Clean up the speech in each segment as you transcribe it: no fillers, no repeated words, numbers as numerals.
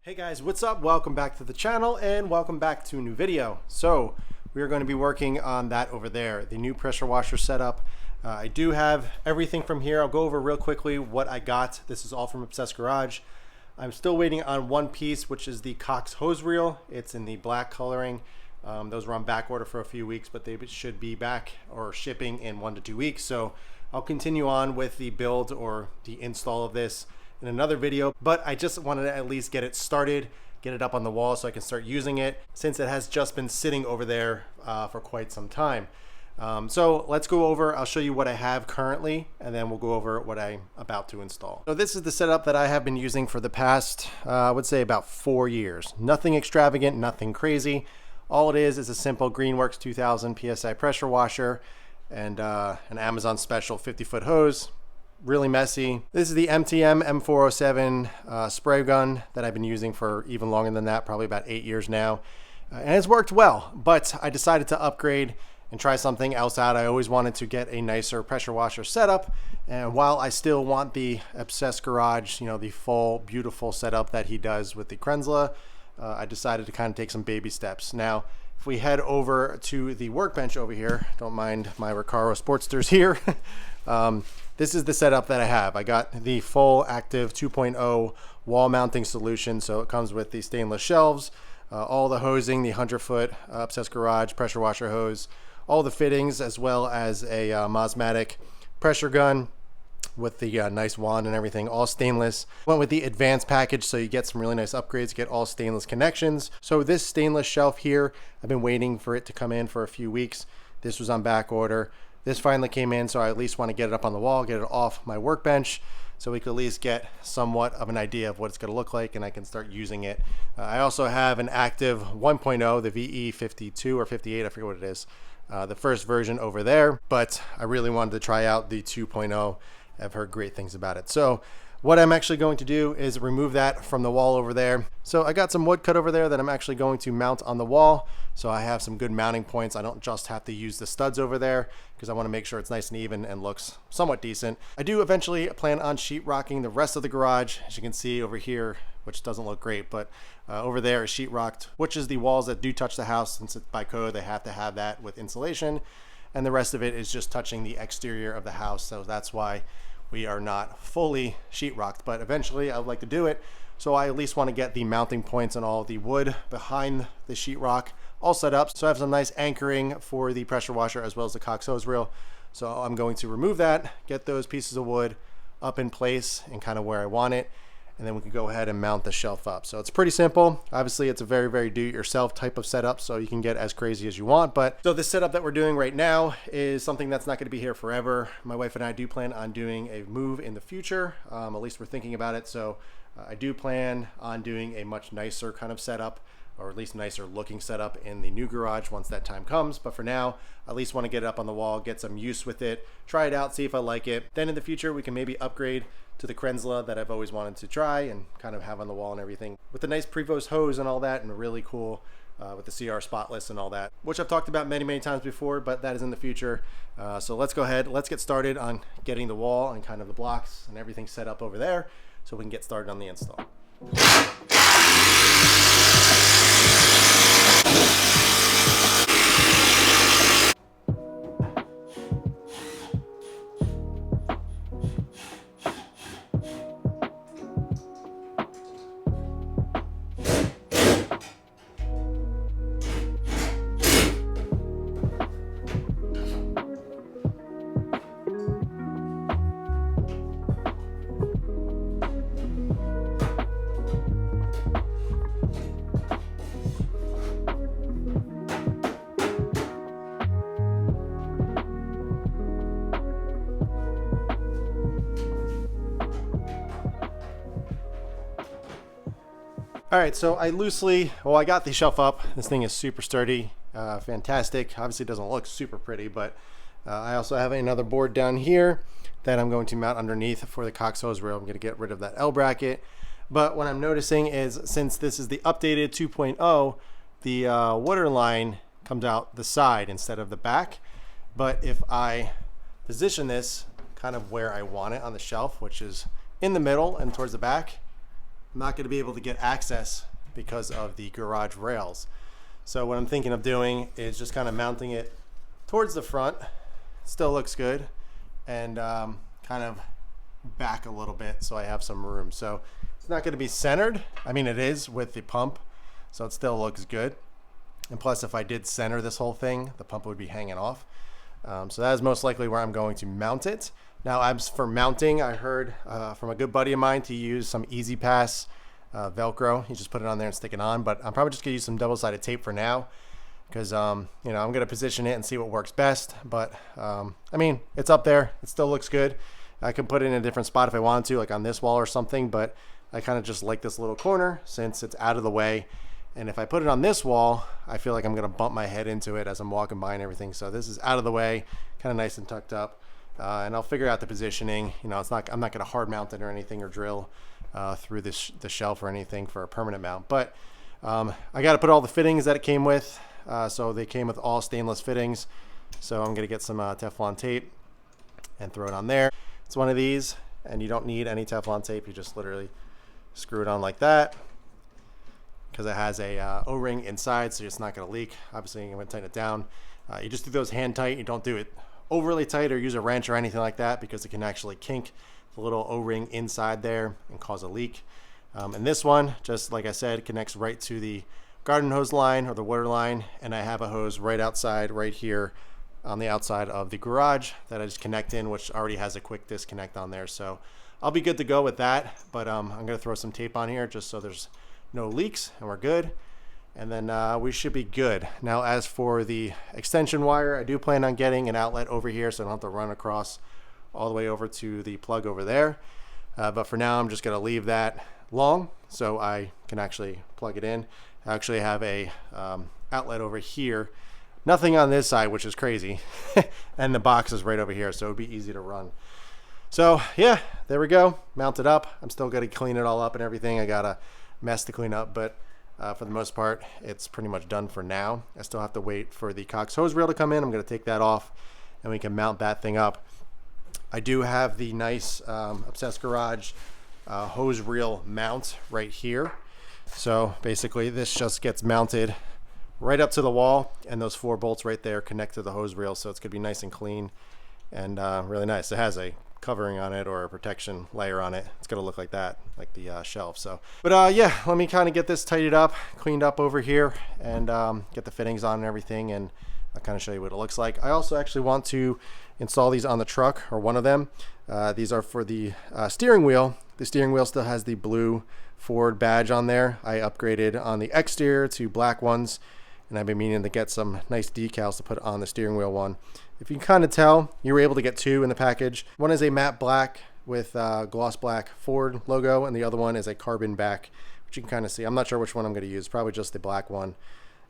Hey guys, what's up? Welcome back to the channel and welcome back to a new video. So we are going to be working on that over there, the new pressure washer setup. I do have everything from here. I'll go over real quickly what I got. This is all from Obsessed Garage. I'm still waiting on one piece, which is the Cox hose reel. It's in the black coloring. Those were on back order for a few weeks, but they should be back or shipping in 1 to 2 weeks. So I'll continue on with the build or the install of this in another video, but I just wanted to at least get it started, get it up on the wall so I can start using it since it has just been sitting over there for quite some time. So let's go over, I'll show you what I have currently, and then we'll go over what I'm about to install. So this is the setup that I have been using for the past, I would say about 4 years. Nothing extravagant, nothing crazy. All it is a simple Greenworks 2000 PSI pressure washer and an Amazon special 50-foot hose. Really messy. This is the MTM M407 spray gun that I've been using for even longer than that, probably about 8 years now. And it's worked well, but I decided to upgrade and try something else out. I always wanted to get a nicer pressure washer setup. And while I still want the Obsessed Garage, you know, the full beautiful setup that he does with the Krenzla, I decided to kind of take some baby steps. Now, if we head over to the workbench over here, don't mind my Recaro Sportsters here. This is the setup that I have. I got the full active 2.0 wall mounting solution. So it comes with the stainless shelves, all the hosing, the 100-foot Obsessed Garage pressure washer hose, all the fittings, as well as a Mosmatic pressure gun with the nice wand and everything, all stainless. Went with the advanced package, so you get some really nice upgrades, get all stainless connections. So this stainless shelf here, I've been waiting for it to come in for a few weeks. This was on back order. This finally came in, so I at least want to get it up on the wall, get it off my workbench, so we could at least get somewhat of an idea of what it's going to look like, and I can start using it. I also have an active 1.0, the VE52 or 58, I forget what it is, the first version over there, but I really wanted to try out the 2.0. I've heard great things about it. So what I'm actually going to do is remove that from the wall over there. So I got some wood cut over there that I'm actually going to mount on the wall. So I have some good mounting points. I don't just have to use the studs over there because I want to make sure it's nice and even and looks somewhat decent. I do eventually plan on sheetrocking the rest of the garage. As you can see over here, which doesn't look great, but over there is sheetrocked, which is the walls that do touch the house. Since it's by code, they have to have that with insulation. And the rest of it is just touching the exterior of the house. So that's why we are not fully sheetrocked, but eventually I would like to do it. So I at least want to get the mounting points and all the wood behind the sheetrock all set up. So I have some nice anchoring for the pressure washer as well as the Cox hose reel. So I'm going to remove that, get those pieces of wood up in place and kind of where I want it. And then we can go ahead and mount the shelf up. So it's pretty simple. Obviously it's a very do-it-yourself type of setup, so you can get as crazy as you want. But so this setup that we're doing right now is something that's not going to be here forever. My wife and I do plan on doing a move in the future. At least we're thinking about it. So I do plan on doing a much nicer kind of setup, or at least nicer looking setup in the new garage once that time comes. But for now, I at least want to get it up on the wall, get some use with it, try it out, see if I like it. Then in the future, we can maybe upgrade to the Krenzla that I've always wanted to try and kind of have on the wall and everything, with the nice Prevost hose and all that, and really cool with the CR spotless and all that, which I've talked about many times before, but that is in the future. So let's go ahead, let's get started on getting the wall and kind of the blocks and everything set up over there so we can get started on the install. All right, so I got the shelf up. This thing is super sturdy, fantastic. Obviously it doesn't look super pretty, but I also have another board down here that I'm going to mount underneath for the Cox hose reel. I'm gonna get rid of that L bracket. But what I'm noticing is, since this is the updated 2.0, the water line comes out the side instead of the back. But if I position this kind of where I want it on the shelf, which is in the middle and towards the back, I'm not going to be able to get access because of the garage rails. So what I'm thinking of doing is just kind of mounting it towards the front. Still looks good. And kind of back a little bit so I have some room. So it's not going to be centered. I mean, it is with the pump, so it still looks good. And plus, if I did center this whole thing, the pump would be hanging off. So that is most likely where I'm going to mount it. Now, as for mounting, I heard from a good buddy of mine to use some Easy Pass Velcro. You just put it on there and stick it on. But I'm probably just going to use some double-sided tape for now because, you know, I'm going to position it and see what works best. But, I mean, it's up there. It still looks good. I can put it in a different spot if I wanted to, like on this wall or something. But I kind of just like this little corner since it's out of the way. And if I put it on this wall, I feel like I'm going to bump my head into it as I'm walking by and everything. So this is out of the way, kind of nice and tucked up. And I'll figure out the positioning. You know, I'm not going to hard mount it or anything or drill through the shelf or anything for a permanent mount. But I got to put all the fittings that it came with. So they came with all stainless fittings. So I'm going to get some Teflon tape and throw it on there. It's one of these, and you don't need any Teflon tape. You just literally screw it on like that because it has a O-ring inside, so it's not going to leak. Obviously, you're going to tighten it down. You just do those hand tight. You don't do it overly tight or use a wrench or anything like that because it can actually kink the little O-ring inside there and cause a leak. And this one, just like I said, connects right to the garden hose line or the water line, and I have a hose right outside, right here on the outside of the garage that I just connect in, which already has a quick disconnect on there. So I'll be good to go with that, but I'm going to throw some tape on here just so there's no leaks and we're good. And then we should be good. Now, as for the extension wire, I do plan on getting an outlet over here so I don't have to run across all the way over to the plug over there. But for now, I'm just going to leave that long so I can actually plug it in. I actually have a outlet over here. Nothing on this side, which is crazy. And the box is right over here, so it would be easy to run. So yeah, there we go. Mount it up. I'm still going to clean it all up and everything. I got a mess to clean up, but for the most part, it's pretty much done for now. I still have to wait for the Cox hose reel to come in. I'm going to take that off, and we can mount that thing up. I do have the nice Obsessed Garage hose reel mount right here. So basically, this just gets mounted right up to the wall, and those 4 bolts right there connect to the hose reel, so it's going to be nice and clean and really nice. It has a covering on it or a protection layer on it. It's going to look like that, like the shelf. So, but yeah, let me kind of get this tidied up, cleaned up over here, and get the fittings on and everything, and I'll kind of show you what it looks like. I also actually want to install these on the truck, or one of them. These are for the steering wheel. The steering wheel still has the blue Ford badge on there. I upgraded on the exterior to black ones, and I've been meaning to get some nice decals to put on the steering wheel one. If you can kind of tell, you were able to get 2 in the package. One is a matte black with gloss black Ford logo, and the other one is a carbon back, which you can kind of see. I'm not sure which one I'm going to use, probably just the black one.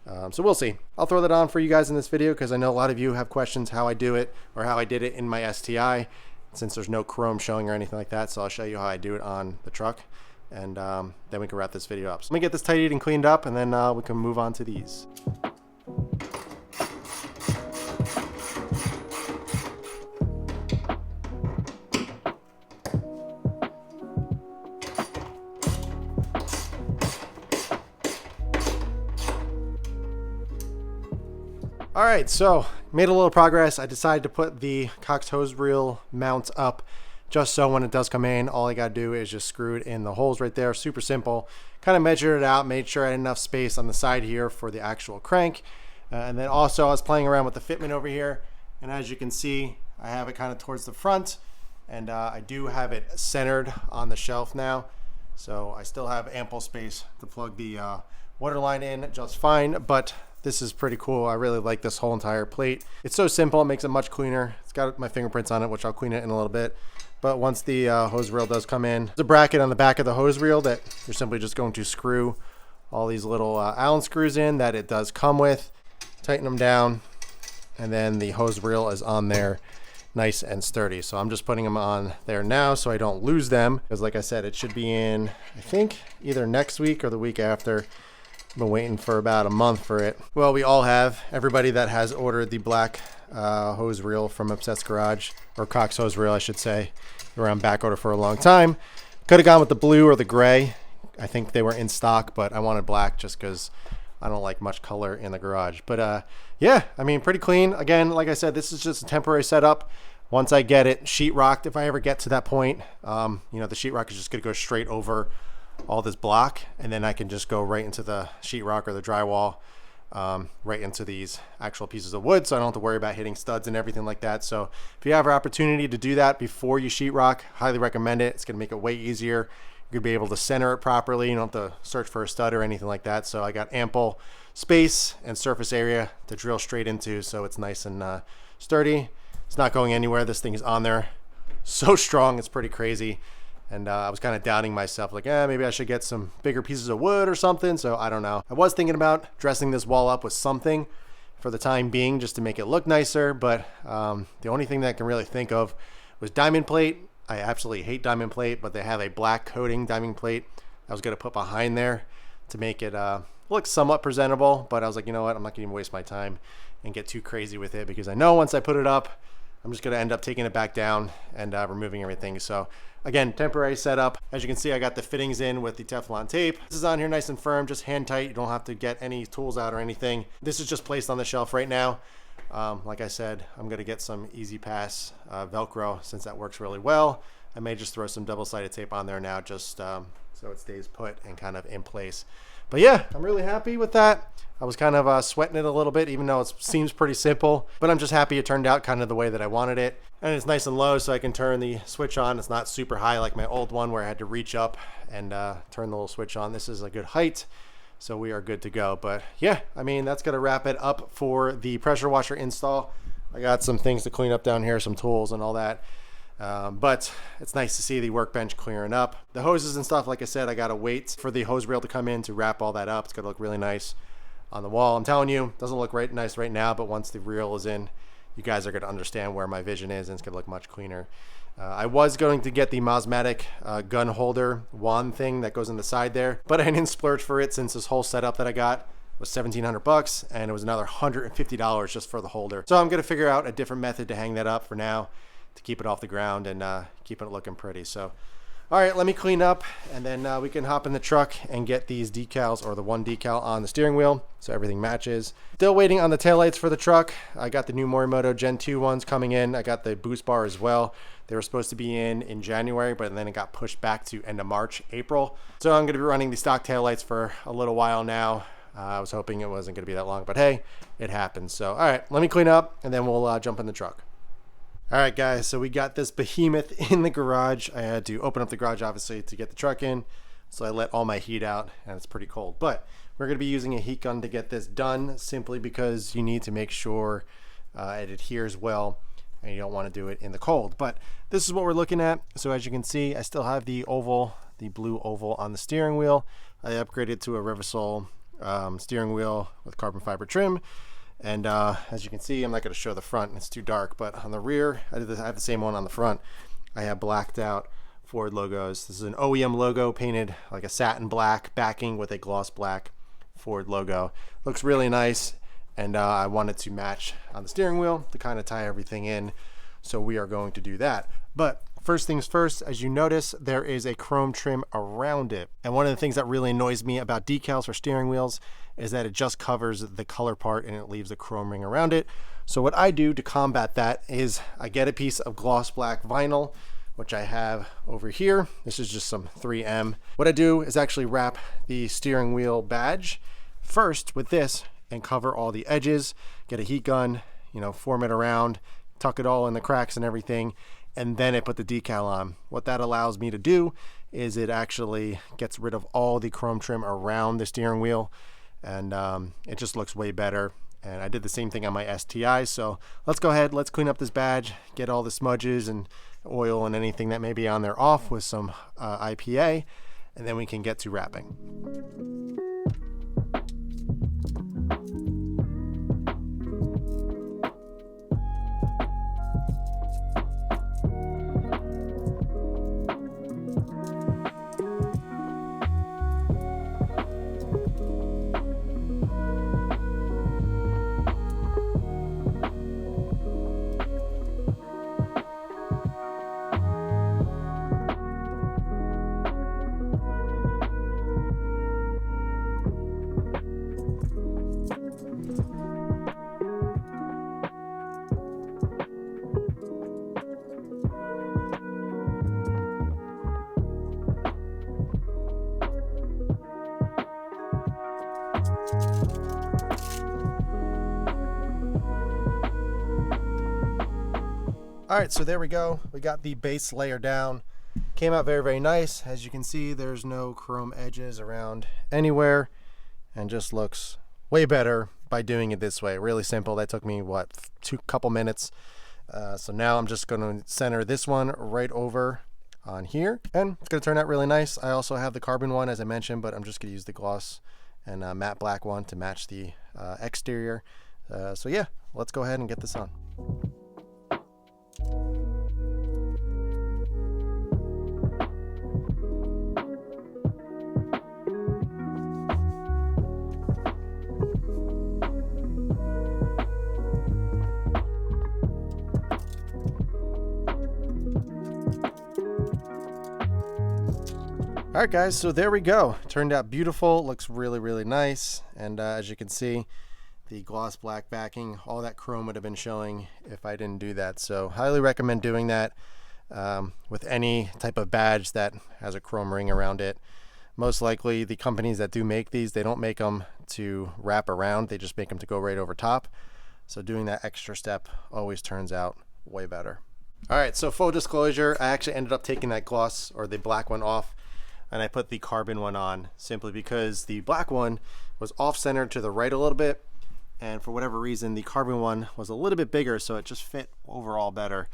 So we'll see. I'll throw that on for you guys in this video because I know a lot of you have questions how I do it or how I did it in my STI, since there's no chrome showing or anything like that. So I'll show you how I do it on the truck, and then we can wrap this video up. So let me get this tidied and cleaned up, and then we can move on to these. All right, so made a little progress. I decided to put the Cox hose reel mount up just so when it does come in, all I got to do is just screw it in the holes right there. Super simple. Kind of measured it out, made sure I had enough space on the side here for the actual crank. And then also I was playing around with the fitment over here. And as you can see, I have it kind of towards the front. And I do have it centered on the shelf now. So I still have ample space to plug the water line in just fine. But this is pretty cool. I really like this whole entire plate. It's so simple, it makes it much cleaner. It's got my fingerprints on it, which I'll clean it in a little bit. But once the hose reel does come in, there's a bracket on the back of the hose reel that you're simply just going to screw all these little Allen screws in that it does come with. Tighten them down, and then the hose reel is on there nice and sturdy. So I'm just putting them on there now so I don't lose them, because like I said, it should be in, I think, either next week or the week after. I've been waiting for about a month for it. Well, we all have. Everybody that has ordered the black hose reel from Obsessed Garage, or Cox hose reel I should say, they were on back order for a long time. Could have gone with the blue or the gray. I think they were in stock, but I wanted black just because I don't like much color in the garage. But yeah, I mean, pretty clean. Again, like I said, this is just a temporary setup. Once I get it sheetrocked, if I ever get to that point, you know, the sheetrock is just going to go straight over all this block, and then I can just go right into the sheetrock or the drywall, right into these actual pieces of wood, so I don't have to worry about hitting studs and everything like that. So if you have an opportunity to do that before you sheetrock, highly recommend it. It's going to make it way easier. You're going to be able to center it properly. You don't have to search for a stud or anything like that. So I got ample space and surface area to drill straight into, so it's nice and sturdy. It's not going anywhere. This thing is on there so strong, it's pretty crazy. And I was kind of doubting myself, like, maybe I should get some bigger pieces of wood or something. So I don't know. I was thinking about dressing this wall up with something for the time being, just to make it look nicer. But the only thing that I can really think of was diamond plate. I absolutely hate diamond plate, but they have a black coating diamond plate I was going to put behind there to make it look somewhat presentable. But I was like, you know what? I'm not going to waste my time and get too crazy with it, because I know once I put it up, I'm just going to end up taking it back down and removing everything. So again, temporary setup. As you can see, I got the fittings in with the Teflon tape. This is on here nice and firm, just hand tight. You don't have to get any tools out or anything. This is just placed on the shelf right now. Like I said, I'm going to get some Easy Pass Velcro, since that works really well. I may just throw some double-sided tape on there now, just so it stays put and kind of in place. But yeah, I'm really happy with that. I was kind of sweating it a little bit, even though it seems pretty simple, but I'm just happy it turned out kind of the way that I wanted it. And it's nice and low, so I can turn the switch on. It's not super high like my old one where I had to reach up and turn the little switch on. This is a good height, so we are good to go. But yeah, I mean, that's going to wrap it up for the pressure washer install. I got some things to clean up down here, some tools and all that. But it's nice to see the workbench clearing up. The hoses and stuff, like I said, I got to wait for the hose reel to come in to wrap all that up. It's going to look really nice on the wall. I'm telling you, it doesn't look nice right now, but once the reel is in, you guys are going to understand where my vision is, and it's going to look much cleaner. I was going to get the Mosmatic gun holder wand thing that goes in the side there, but I didn't splurge for it, since this whole setup that I got was $1,700 and it was another $150 just for the holder. So I'm going to figure out a different method to hang that up for now, to keep it off the ground and keep it looking pretty. So all right, let me clean up, and then we can hop in the truck and get these decals, or the one decal on the steering wheel, so everything matches. Still waiting on the taillights for the truck. I got the new Morimoto Gen 2 ones coming in. I got the boost bar as well. They were supposed to be in January, but then it got pushed back to end of March, April. So I'm going to be running the stock taillights for a little while now. I was hoping it wasn't going to be that long, but hey, it happens. So all right, let me clean up, and then we'll jump in the truck. All right, guys, so we got this behemoth in the garage. I had to open up the garage, obviously, to get the truck in. So I let all my heat out, and it's pretty cold. But we're going to be using a heat gun to get this done, simply because you need to make sure it adheres well, and you don't want to do it in the cold. But this is what we're looking at. So as you can see, I still have the oval, the blue oval on the steering wheel. I upgraded to a Revasol steering wheel with carbon fiber trim. And as you can see, I'm not going to show the front, it's too dark, but on the rear, I have the same one on the front. I have blacked out Ford logos. This is an OEM logo painted like a satin black backing with a gloss black Ford logo. Looks really nice, and I wanted to match on the steering wheel to kind of tie everything in. So we are going to do that. But first things first, as you notice, there is a chrome trim around it. And one of the things that really annoys me about decals for steering wheels is that it just covers the color part and it leaves a chrome ring around it. So what I do to combat that is I get a piece of gloss black vinyl, which I have over here. This is just some 3M. What I do is actually wrap the steering wheel badge first with this and cover all the edges, get a heat gun, form it around, tuck it all in the cracks and everything, and then I put the decal on. What that allows me to do is it actually gets rid of all the chrome trim around the steering wheel, and it just looks way better. And I did the same thing on my STI. So let's go ahead, let's clean up this badge, get all the smudges and oil and anything that may be on there off with some IPA, and then we can get to wrapping. All right, so there we go. We got the base layer down. Came out very, very nice. As you can see, there's no chrome edges around anywhere, and just looks way better by doing it this way. Really simple. That took me, what, couple minutes. So now I'm just going to center this one right over on here, and it's going to turn out really nice. I also have the carbon one, as I mentioned, but I'm just going to use the gloss and matte black one to match the exterior. So yeah, let's go ahead and get this on. All right, guys, so there we go. Turned out beautiful. Looks really, really nice. And as you can see, the gloss black backing, all that chrome would have been showing if I didn't do that. So highly recommend doing that with any type of badge that has a chrome ring around it. Most likely the companies that do make these, they don't make them to wrap around. They just make them to go right over top. So doing that extra step always turns out way better. All right, so full disclosure, I actually ended up taking that gloss or the black one off, and I put the carbon one on simply because the black one was off-centered to the right a little bit, and for whatever reason the carbon one was a little bit bigger, so it just fit overall better.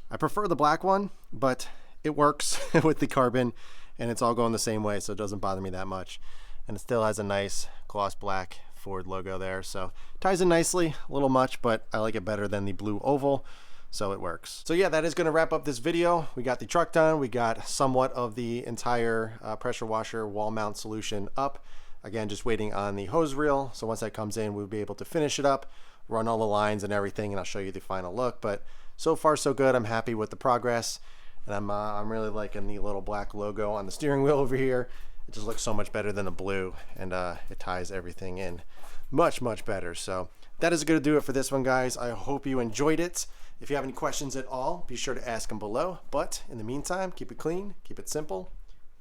I prefer the black one, but it works with the carbon, and it's all going the same way, so it doesn't bother me that much. And it still has a nice gloss black Ford logo there, so ties in nicely. A little much, but I like it better than the blue oval, so it works. So yeah, that is going to wrap up this video. We got the truck done. We got somewhat of the entire pressure washer wall mount solution up. Again, just waiting on the hose reel. So once that comes in, we'll be able to finish it up, run all the lines and everything, and I'll show you the final look. But so far so good. I'm happy with the progress, and I'm really liking the little black logo on the steering wheel over here. It just looks so much better than the blue, and it ties everything in much, much better. So that is going to do it for this one, guys. I hope you enjoyed it. If you have any questions at all, be sure to ask them below. But in the meantime, keep it clean, keep it simple,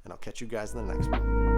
and I'll catch you guys in the next one.